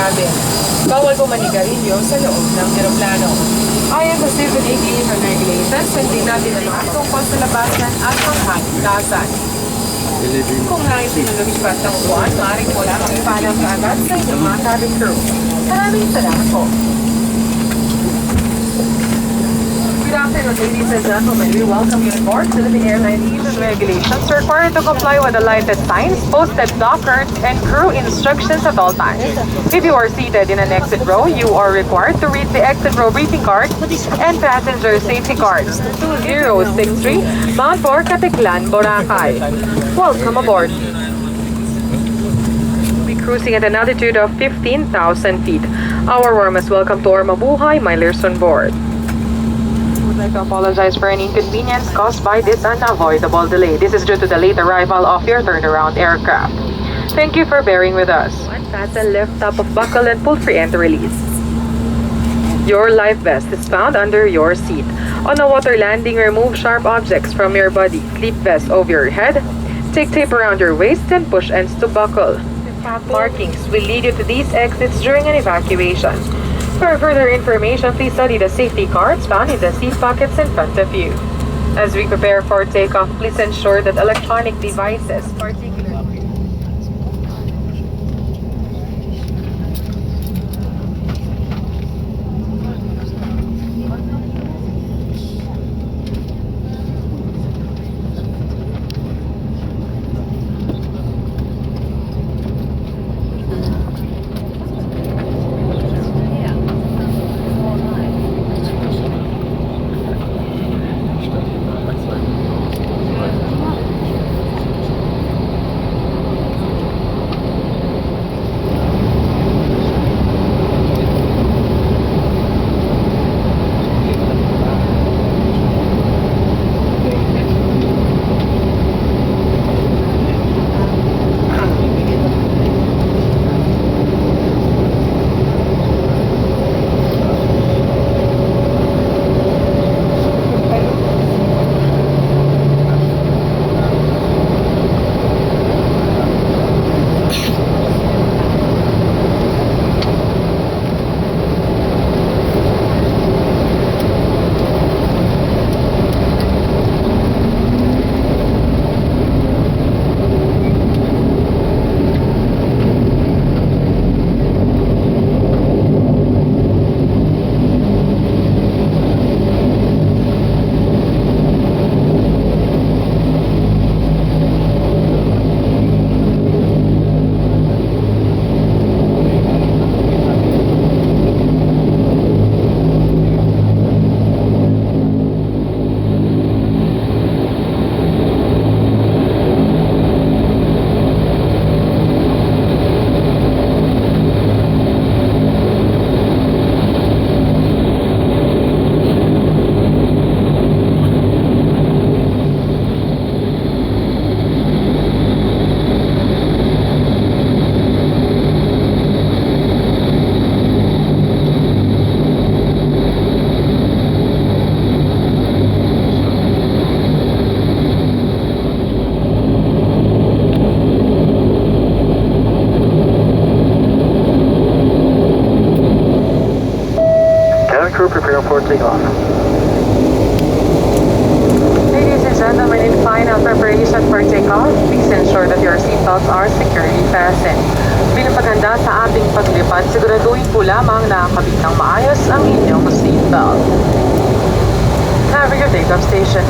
cabin. Bawal pumanigarilyo sa loob ng eroplano. Ayon sa Civil Aviation Regulations, hindi natin alam tungkol sa labasan at panghaligtasan. Kung nais nyo lumipat ng buwan, maaaring wala kang ipaalam kaagad sa inyong mga cabin crew. Maraming salamat po. Good afternoon, ladies and gentlemen. We welcome you aboard Philippine Airlines Q300 regulations required to comply with the lighted signs, posted lockers, and crew instructions at all times. If you are seated in an exit row, you are required to read the exit row briefing card and passenger safety card. 2063, bound for Caticlan, Boracay. Welcome aboard. We're cruising at an altitude of 15,000 feet. Our warmest welcome to our mabuhay milers on board. I'd like to apologize for any inconvenience caused by this unavoidable delay. This is due to the late arrival of your turnaround aircraft. Thank you for bearing with us. Unfasten left top of buckle and pull free and release. Your life vest is found under your seat. On a water landing, remove sharp objects from your body. Keep vest over your head. Stick tape around your waist and push ends to buckle. The path markings will lead you to these exits during an evacuation. For further information, please study the safety cards found in the seat pockets in front of you. As we prepare for takeoff, please ensure that electronic devices, particularly crew prepare for takeoff. Ladies and gentlemen, in final preparation for takeoff, please ensure that your seatbelts are securely fastened. Bilang paghanda sa ating paglipad, siguraduhin po lamang na nakakabit ng maayos ang inyong seatbelt. Have your takeoff station.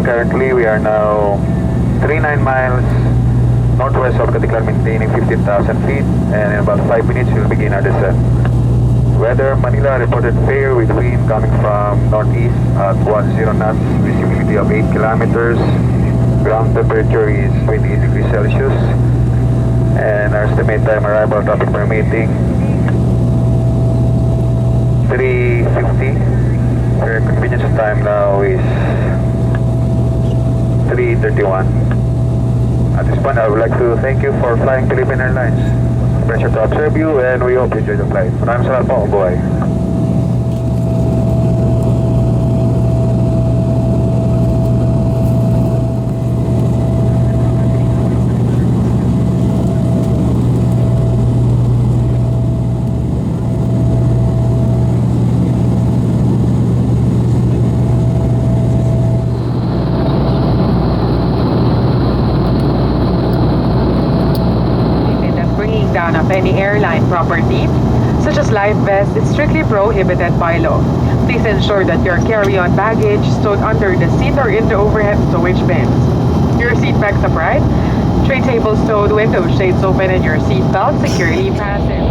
currently we are now 39 miles northwest of Caticlan, maintaining 15,000 feet, and in about 5 minutes we'll begin our descent. Weather, Manila reported fair with wind coming from northeast at 10 knots, visibility of 8 kilometers. Ground temperature is 28 degrees Celsius, and our estimate time arrival, traffic permitting, 3:50. Our convenience time now is 3:31. At this point, I would like to thank you for flying Philippine Airlines. It's a pleasure to observe you, and we hope you enjoy the flight. Maraming salamat po, boy. Of any airline property, such as life vests, is strictly prohibited by law. Please ensure that your carry-on baggage stowed under the seat or in the overhead storage bins. Your seat backs upright, tray table stowed, window shades open, and your seat belt securely fastened.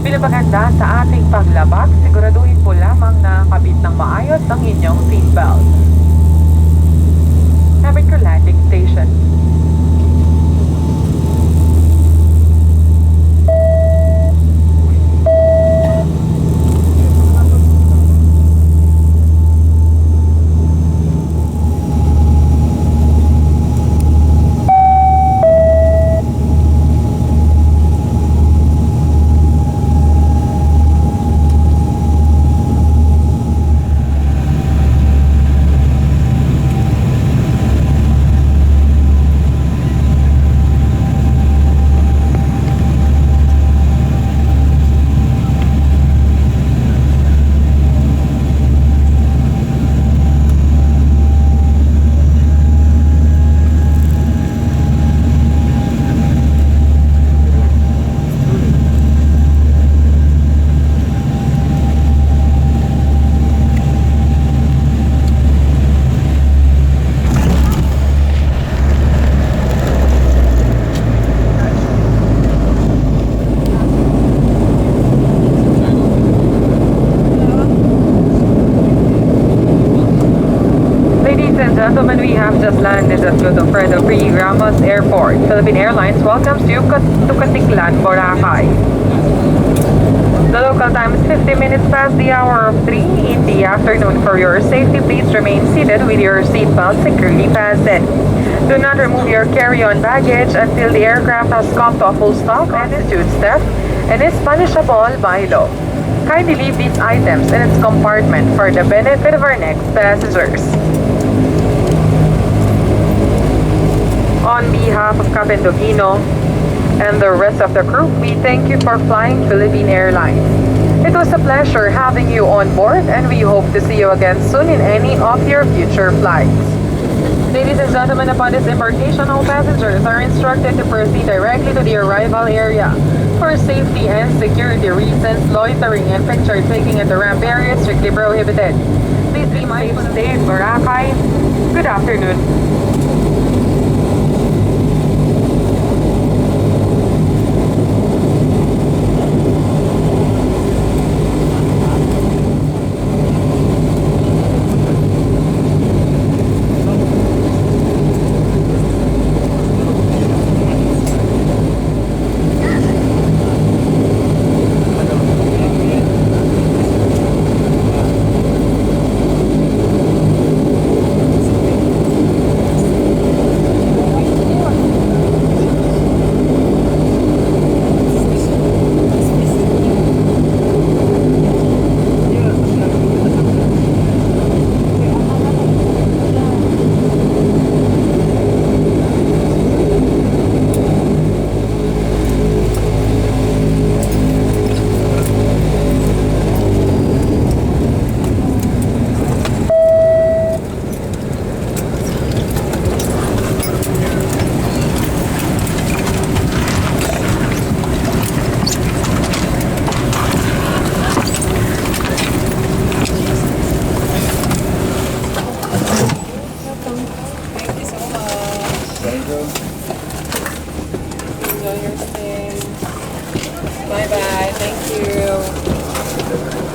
Bilang maganda sa ating paglabak, siguraduhin po lamang na nakabit ng maayos ang inyong seatbelt. Cabin crew landing station. Gentlemen, we have just landed at Godofredo Free Ramos Airport. Philippine Airlines welcomes you to Caticlan, Boracay. The local time is 50 minutes past the hour of 3 in the afternoon. For your safety, please remain seated with your seatbelt securely fastened. Do not remove your carry-on baggage until the aircraft has come to a full stop and constitutes theft and is punishable by law. Kindly leave these items in its compartment for the benefit of our next passengers. On behalf of Captain Dogino and the rest of the crew, we thank you for flying Philippine Airlines. It was a pleasure having you on board, and we hope to see you again soon in any of your future flights. Ladies and gentlemen, upon this embarkation, all passengers are instructed to proceed directly to the arrival area. For safety and security reasons, loitering and picture taking at the ramp area is strictly prohibited. Please be mindful to stay in Boracay. Good afternoon.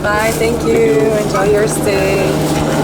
Bye, thank you. Enjoy your stay.